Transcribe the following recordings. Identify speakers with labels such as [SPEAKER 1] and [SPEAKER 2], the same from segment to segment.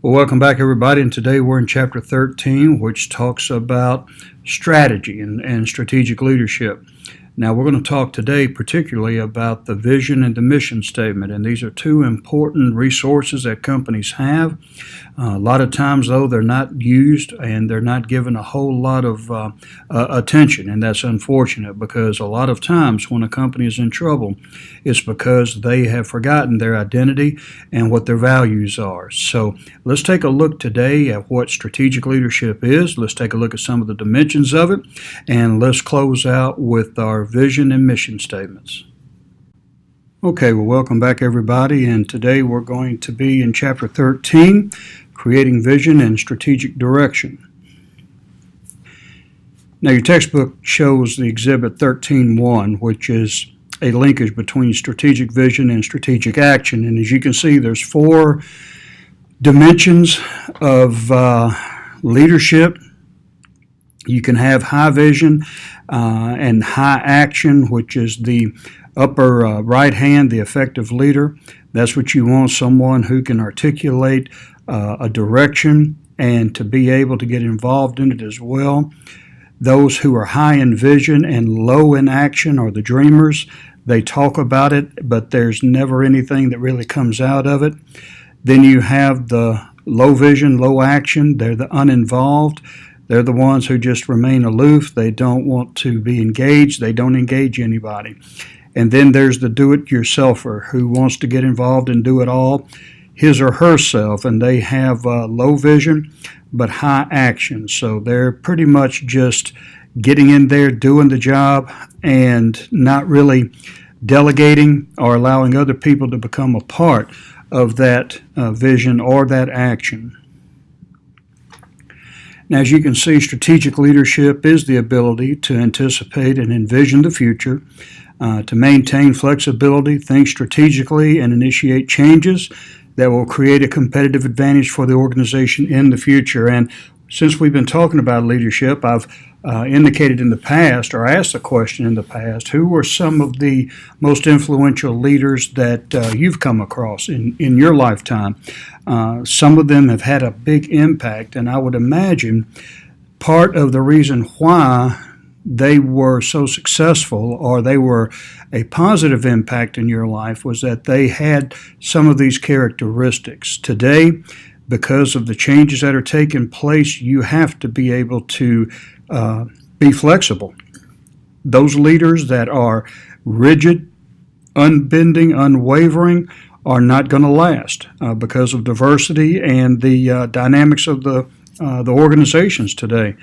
[SPEAKER 1] Well, welcome back, everybody. And today we're in chapter 13, which talks about strategy and strategic leadership. Now, we're going to talk today particularly about the vision and the mission statement. And these are two important resources that companies have. A lot of times, though, they're not used and they're not given a whole lot of attention. And that's unfortunate because a lot of times when a company is in trouble, it's because they have forgotten their identity and what their values are. So let's take a look today at what strategic leadership is. Let's take a look at some of the dimensions of it. And let's close out with our vision and mission statements. Okay, well, welcome back, everybody, and today we're going to be in Chapter 13, Creating Vision and Strategic Direction. Now, your textbook shows the Exhibit 13.1, which is a linkage between strategic vision and strategic action, and as you can see, there's 4 dimensions of leadership. You can have high vision and high action, which is the upper right hand, the effective leader. That's what you want, someone who can articulate a direction and to be able to get involved in it as well. Those who are high in vision and low in action are the dreamers. They talk about it, but there's never anything that really comes out of it. Then you have the low vision, low action. They're the uninvolved. They're the ones who just remain aloof. They don't want to be engaged. They don't engage anybody. And then there's the do-it-yourselfer who wants to get involved and do it all his or herself, and they have low vision but high action. So they're pretty much just getting in there, doing the job, and not really delegating or allowing other people to become a part of that vision or that action. Now, as you can see, strategic leadership is the ability to anticipate and envision the future, to maintain flexibility, think strategically, and initiate changes that will create a competitive advantage for the organization in the future. And since we've been talking about leadership, I've indicated in the past, or asked the question in the past, who were some of the most influential leaders that you've come across in your lifetime? Some of them have had a big impact, and I would imagine part of the reason why they were so successful or they were a positive impact in your life was that they had some of these characteristics. Today, because of the changes that are taking place, you have to be able to be flexible. Those leaders that are rigid, unbending, unwavering are not going to last because of diversity and the dynamics of the organizations today.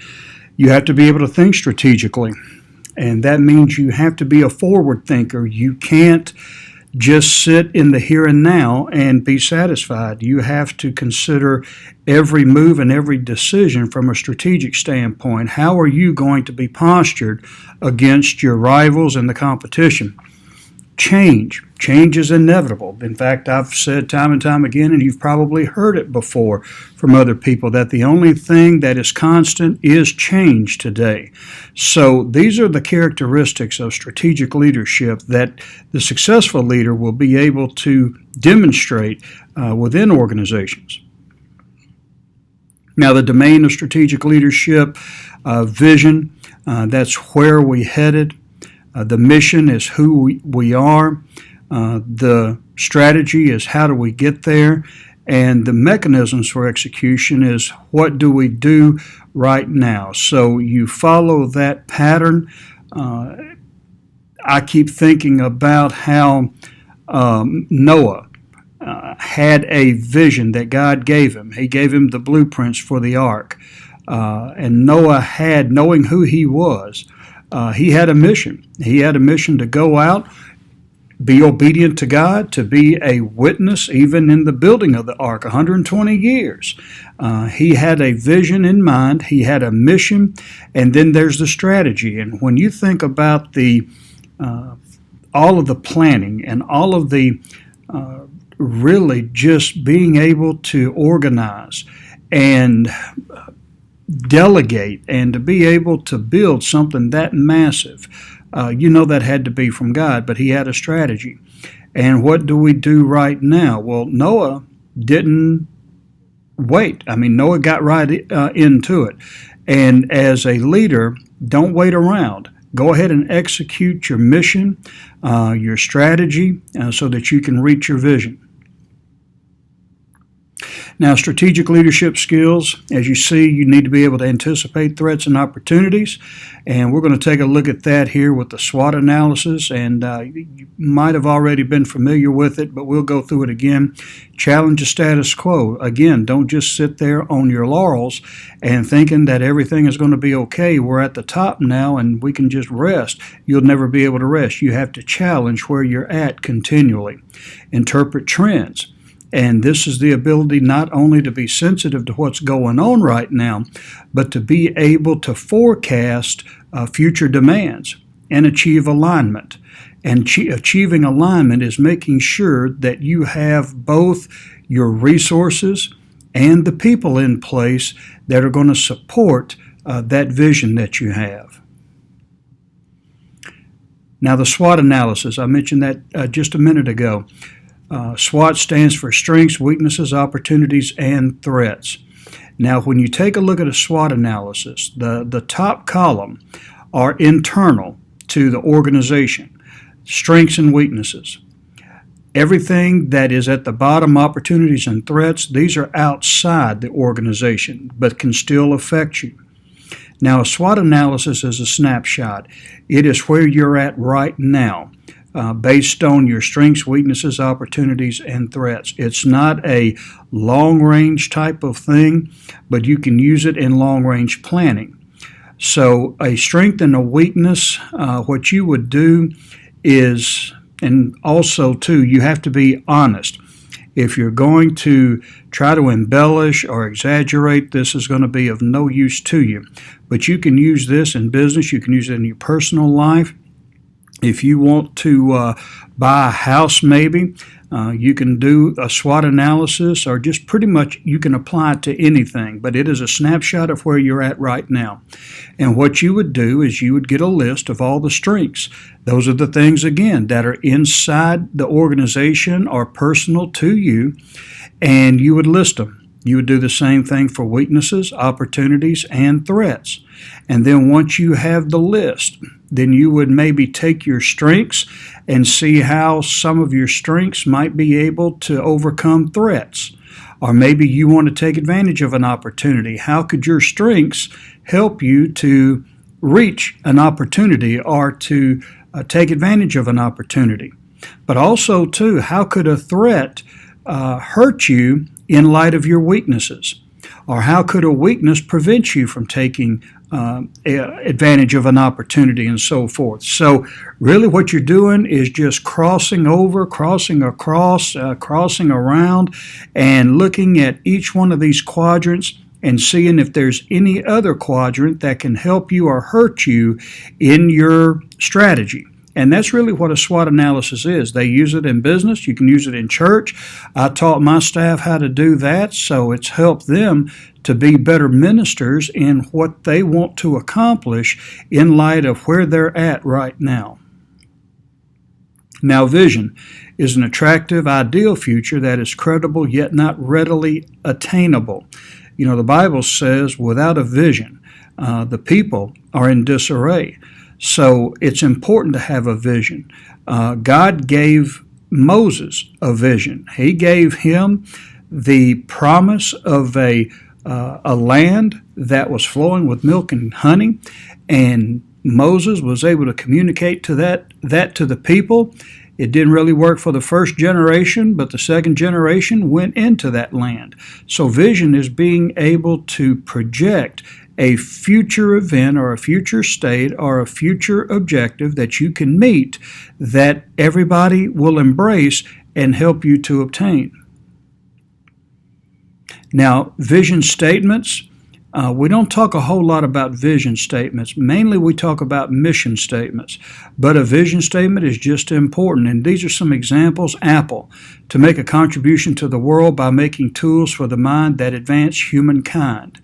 [SPEAKER 1] You have to be able to think strategically, and that means you have to be a forward thinker. You can't just sit in the here and now and be satisfied. You have to consider every move and every decision from a strategic standpoint. How are you going to be postured against your rivals and the competition? Change is inevitable. In fact, I've said time and time again, and you've probably heard it before from other people, that the only thing that is constant is change today. So these are the characteristics of strategic leadership that the successful leader will be able to demonstrate within organizations. Now, the domain of strategic leadership, vision, that's where we headed. The mission is who we are. The strategy is how do we get there. And the mechanisms for execution is what do we do right now. So you follow that pattern. I keep thinking about how Noah had a vision that God gave him. He gave him the blueprints for the ark. And Noah had, knowing who he was, he had a mission. He had a mission to go out, be obedient to God, to be a witness even in the building of the ark, 120 years. He had a vision in mind. He had a mission, and then there's the strategy. And when you think about all of the planning and all of the really just being able to organize and delegate and to be able to build something that massive, that had to be from God, but he had a strategy. And what do we do right now? Well, Noah didn't wait. I mean, Noah got right into it. And as a leader, don't wait around. Go ahead and execute your mission, your strategy, so that you can reach your vision. Now, strategic leadership skills, as you see, you need to be able to anticipate threats and opportunities. And we're going to take a look at that here with the SWOT analysis. And you might have already been familiar with it, but we'll go through it again. Challenge the status quo. Again, don't just sit there on your laurels and thinking that everything is going to be okay. We're at the top now and we can just rest. You'll never be able to rest. You have to challenge where you're at continually. Interpret trends. And this is the ability not only to be sensitive to what's going on right now, but to be able to forecast future demands and achieve alignment. And achieving alignment is making sure that you have both your resources and the people in place that are going to support that vision that you have. Now, the SWOT analysis, I mentioned that just a minute ago. SWOT stands for strengths, weaknesses, opportunities, and threats. Now, when you take a look at a SWOT analysis, the top column are internal to the organization, strengths and weaknesses. Everything that is at the bottom, opportunities and threats, these are outside the organization, but can still affect you. Now, a SWOT analysis is a snapshot. It is where you're at right now. Based on your strengths, weaknesses, opportunities, and threats. It's not a long-range type of thing, but you can use it in long-range planning. So a strength and a weakness, what you would do is, and also too, you have to be honest. If you're going to try to embellish or exaggerate, this is going to be of no use to you. But you can use this in business, you can use it in your personal life. If you want to buy a house maybe, you can do a SWOT analysis, or just pretty much you can apply it to anything, but it is a snapshot of where you're at right now. And what you would do is you would get a list of all the strengths. Those are the things, again, that are inside the organization or personal to you, and you would list them. You would do the same thing for weaknesses, opportunities, and threats. And then once you have the list, then you would maybe take your strengths and see how some of your strengths might be able to overcome threats. Or maybe you want to take advantage of an opportunity. How could your strengths help you to reach an opportunity or to take advantage of an opportunity? But also, too, how could a threat hurt you in light of your weaknesses? Or how could a weakness prevent you from taking advantage of an opportunity, and so forth? So really what you're doing is just crossing over, crossing across, crossing around, and looking at each one of these quadrants and seeing if there's any other quadrant that can help you or hurt you in your strategy. And that's really what a SWOT analysis is. They use it in business. You can use it in church. I taught my staff how to do that, so it's helped them to be better ministers in what they want to accomplish in light of where they're at right now. Now, vision is an attractive, ideal future that is credible yet not readily attainable. You know, the Bible says without a vision, the people are in disarray. So it's important to have a vision. God gave Moses a vision. He gave him the promise of a land that was flowing with milk and honey, and Moses was able to communicate to that to the people. It didn't really work for the first generation, but the second generation went into that land. So vision is being able to project a future event or a future state or a future objective that you can meet that everybody will embrace and help you to obtain. Now, vision statements, we don't talk a whole lot about vision statements. Mainly we talk about mission statements, but a vision statement is just important. And these are some examples. Apple, to make a contribution to the world by making tools for the mind that advance humankind.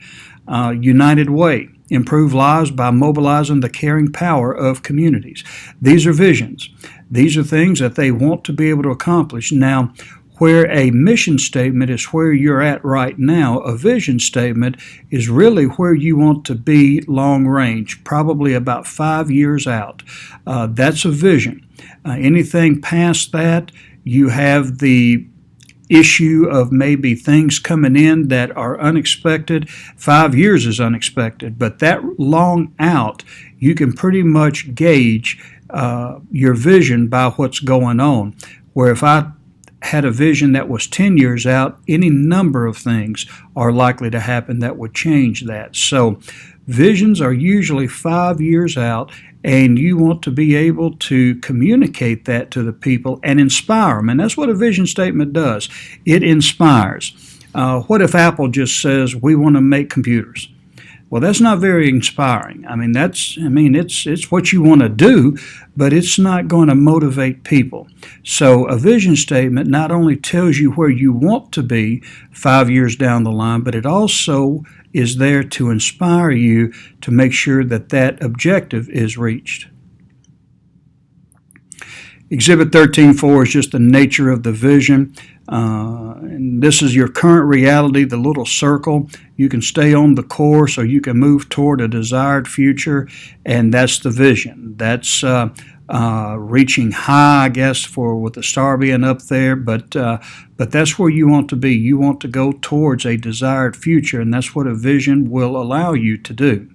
[SPEAKER 1] United Way, improve lives by mobilizing the caring power of communities. These are visions. These are things that they want to be able to accomplish. Now, Where a mission statement is where you're at right now, a vision statement is really where you want to be long range, probably about 5 years out. That's a vision. Anything past that, you have the issue of maybe things coming in that are unexpected. 5 years is unexpected, but that long out, you can pretty much gauge your vision by what's going on. Where if I had a vision that was 10 years out, any number of things are likely to happen that would change that. So visions are usually 5 years out, and you want to be able to communicate that to the people and inspire them. And that's what a vision statement does. It inspires. What if Apple just says, we want to make computers? Well, that's not very inspiring. It's what you want to do, but it's not going to motivate people. So a vision statement not only tells you where you want to be 5 years down the line, but it also is there to inspire you to make sure that that objective is reached. Exhibit 13.4 is just the nature of the vision. And this is your current reality, the little circle. You can stay on the course or you can move toward a desired future, and that's the vision. That's reaching high, I guess, with the star being up there, but that's where you want to be. You want to go towards a desired future, and that's what a vision will allow you to do.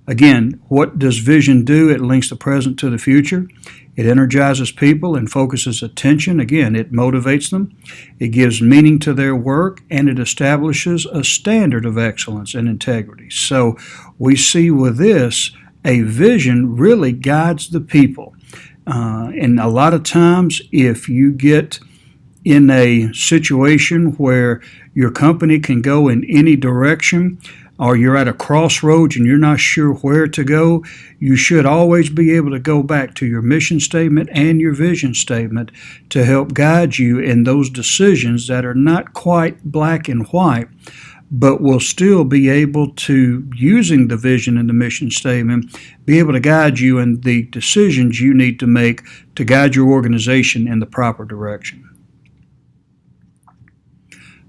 [SPEAKER 1] Again, what does vision do? It links the present to the future. It energizes people and focuses attention. Again, it motivates them. It gives meaning to their work, and it establishes a standard of excellence and integrity. So we see with this, a vision really guides the people. And a lot of times, if you get in a situation where your company can go in any direction, or you're at a crossroads and you're not sure where to go, you should always be able to go back to your mission statement and your vision statement to help guide you in those decisions that are not quite black and white, but will still be able to, using the vision and the mission statement, be able to guide you in the decisions you need to make to guide your organization in the proper direction.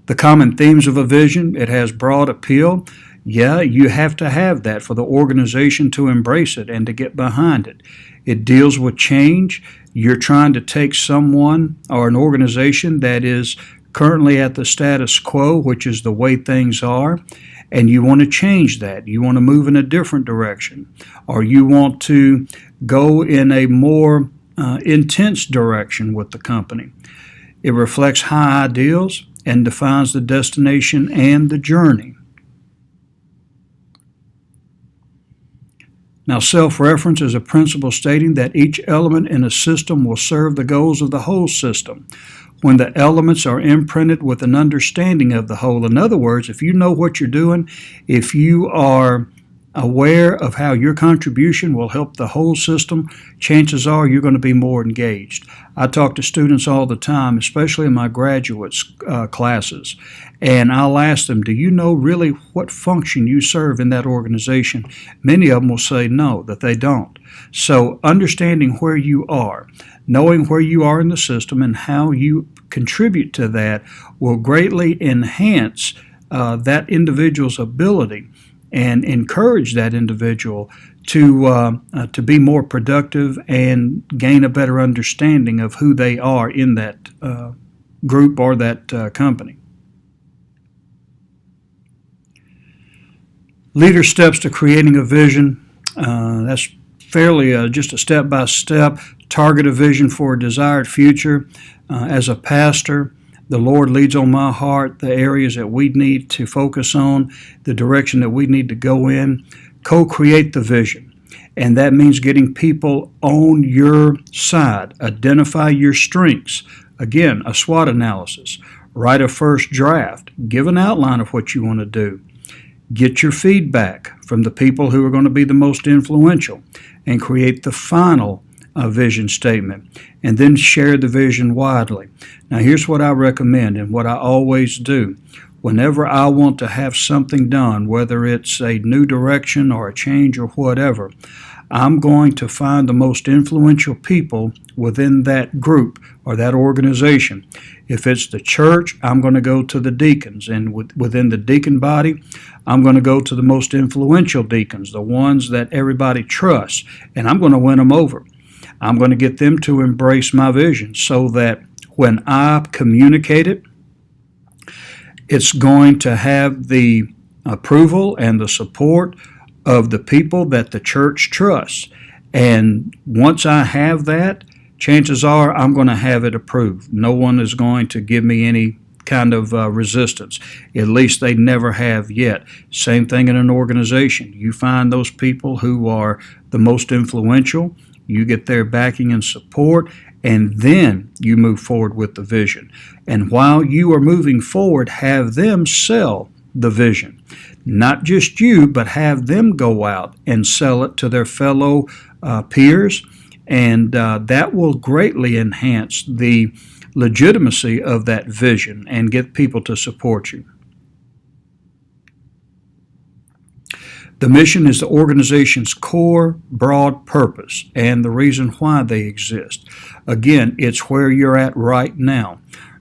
[SPEAKER 1] The common themes of a vision: it has broad appeal. Yeah, you have to have that for the organization to embrace it and to get behind it. It deals with change. You're trying to take someone or an organization that is currently at the status quo, which is the way things are, and you want to change that. You want to move in a different direction, or you want to go in a more intense direction with the company. It reflects high ideals and defines the destination and the journey. Now, self-reference is a principle stating that each element in a system will serve the goals of the whole system. When the elements are imprinted with an understanding of the whole, in other words, if you know what you're doing, if you are aware of how your contribution will help the whole system, chances are you're going to be more engaged. I talk to students all the time, especially in my graduate classes, and I'll ask them, do you know really what function you serve in that organization? Many of them will say no, that they don't. So understanding where you are, knowing where you are in the system and how you contribute to that will greatly enhance that individual's ability and encourage that individual to be more productive and gain a better understanding of who they are in that group or that company. Leader steps to creating a vision. That's fairly just a step-by-step. Target a vision for a desired future. As a pastor, the Lord leads on my heart the areas that we need to focus on, the direction that we need to go in. Co-create the vision, and that means getting people on your side. Identify your strengths. Again, a SWOT analysis. Write a first draft. Give an outline of what you want to do. Get your feedback from the people who are going to be the most influential, and create the final vision statement, and then share the vision widely. Now, here's what I recommend and what I always do. Whenever I want to have something done, whether it's a new direction or a change or whatever, I'm going to find the most influential people within that group or that organization. If it's the church, I'm going to go to the deacons, and within the deacon body, I'm going to go to the most influential deacons, the ones that everybody trusts, and I'm going to win them over. I'm going to get them to embrace my vision so that when I communicate it, it's going to have the approval and the support of the people that the church trusts. And once I have that, chances are I'm going to have it approved. No one is going to give me any kind of resistance. At least they never have yet. Same thing in an organization. You find those people who are the most influential, you get their backing and support, and then you move forward with the vision. And while you are moving forward, have them sell the vision. Not just you, but have them go out and sell it to their fellow peers, and that will greatly enhance the legitimacy of that vision and get people to support you. The mission is the organization's core, broad purpose and the reason why they exist. Again, it's where you're at right now.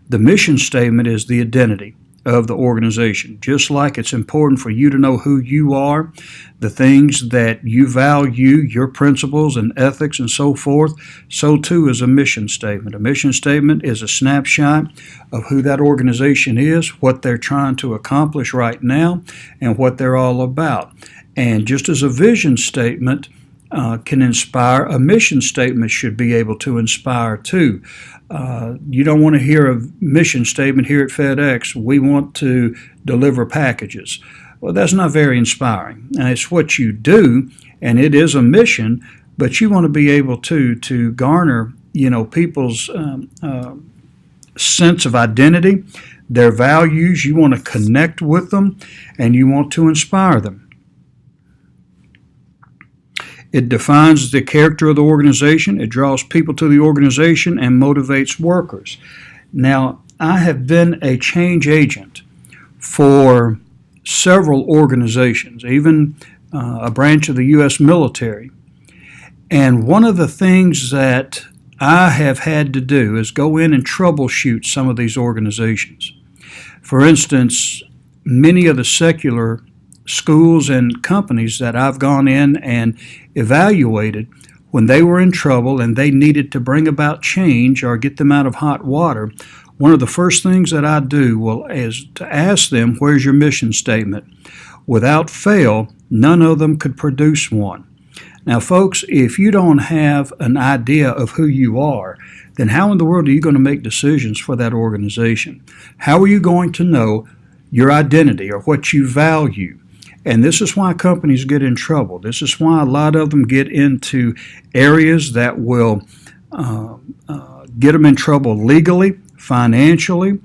[SPEAKER 1] The mission statement is the identity of the organization. Just like it's important for you to know who you are, the things that you value, your principles and ethics and so forth, so too is a mission statement. A mission statement is a snapshot of who that organization is, what they're trying to accomplish right now, and what they're all about. And just as a vision statement can inspire, a mission statement should be able to inspire too. You don't want to hear a mission statement here at FedEx, we want to deliver packages. Well, that's not very inspiring. And it's what you do, and it is a mission, but you want to be able to garner, people's sense of identity, their values. You want to connect with them, and you want to inspire them. It defines the character of the organization. It draws people to the organization and motivates workers. Now, I have been a change agent for several organizations, even a branch of the U.S. military. And one of the things that I have had to do is go in and troubleshoot some of these organizations. For instance, many of the secular schools and companies that I've gone in and evaluated, when they were in trouble and they needed to bring about change or get them out of hot water, one of the first things that I do is to ask them, where's your mission statement? Without fail, none of them could produce one. Now, folks, if you don't have an idea of who you are, then how in the world are you going to make decisions for that organization? How are you going to know your identity or what you value? And this is why companies get in trouble. This is why a lot of them get into areas that will get them in trouble legally, financially,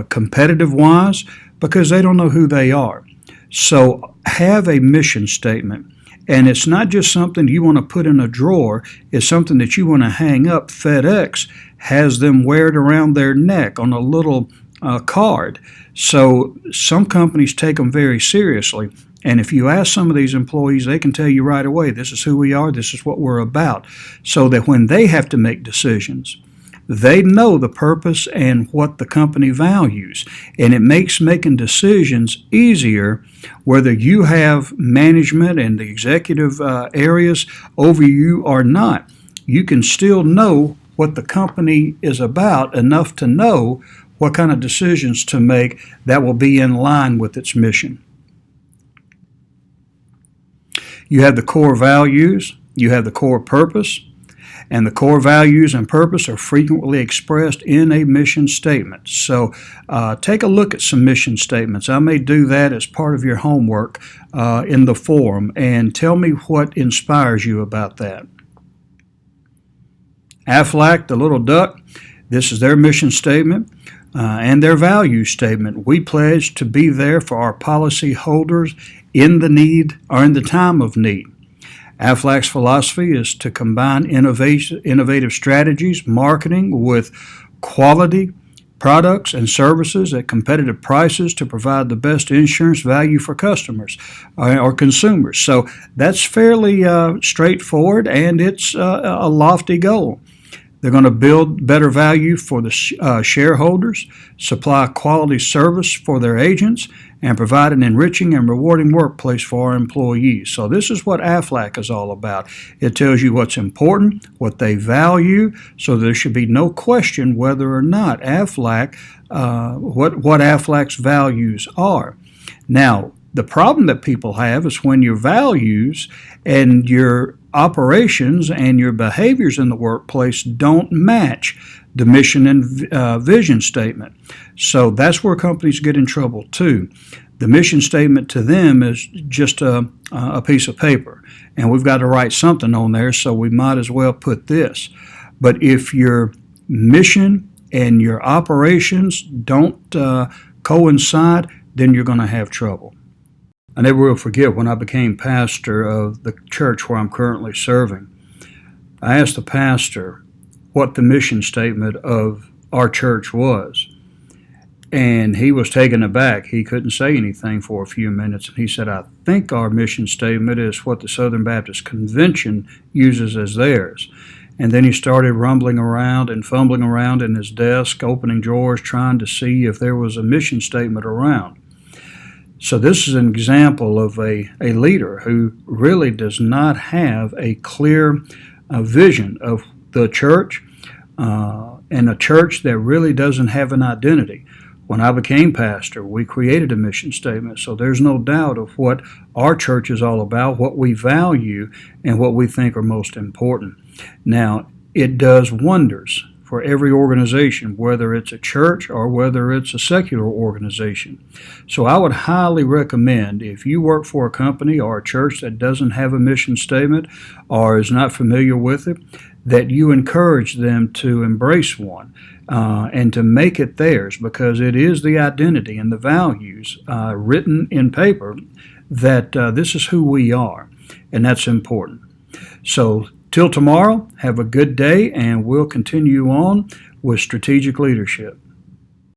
[SPEAKER 1] competitive-wise, because they don't know who they are. So have a mission statement. And it's not just something you want to put in a drawer. It's something that you want to hang up. FedEx has them wear it around their neck on a little card. So some companies take them very seriously. And if you ask some of these employees, they can tell you right away, this is who we are, this is what we're about. So that when they have to make decisions, they know the purpose and what the company values. And it makes making decisions easier, whether you have management and the executive areas over you or not. You can still know what the company is about enough to know what kind of decisions to make that will be in line with its mission. You have the core values, you have the core purpose, and the core values and purpose are frequently expressed in a mission statement. So take a look at some mission statements. I may do that as part of your homework in the forum, and tell me what inspires you about that. Aflac, the little duck, this is their mission statement. And their value statement. We pledge to be there for our policy holders in the need or in the time of need. Aflac's philosophy is to combine innovative strategies, marketing with quality products and services at competitive prices to provide the best insurance value for customers or consumers. So that's fairly straightforward, and it's a lofty goal. They're going to build better value for the shareholders, supply quality service for their agents, and provide an enriching and rewarding workplace for our employees. So this is what AFLAC is all about. It tells you what's important, what they value, so there should be no question whether or not AFLAC, what AFLAC's values are. Now, the problem that people have is when your values and your operations and your behaviors in the workplace don't match the mission and vision statement. So that's where companies get in trouble too. The mission statement to them is just a piece of paper, and we've got to write something on there, so we might as well put this. But if your mission and your operations don't coincide, then you're going to have trouble. I never will forget when I became pastor of the church where I'm currently serving. I asked the pastor what the mission statement of our church was, and he was taken aback. He couldn't say anything for a few minutes, and he said, "I think our mission statement is what the Southern Baptist Convention uses as theirs." And then he started rumbling around and fumbling around in his desk, opening drawers, trying to see if there was a mission statement around. So this is an example of a leader who really does not have a clear vision of the church, and a church that really doesn't have an identity. When I became pastor, we created a mission statement, so there's no doubt of what our church is all about, what we value, and what we think are most important. Now, it does wonders for every organization, whether it's a church or whether it's a secular organization. So I would highly recommend, if you work for a company or a church that doesn't have a mission statement or is not familiar with it, that you encourage them to embrace one and to make it theirs, because it is the identity and the values written in paper that this is who we are, and that's important. So till tomorrow, have a good day, and we'll continue on with strategic leadership.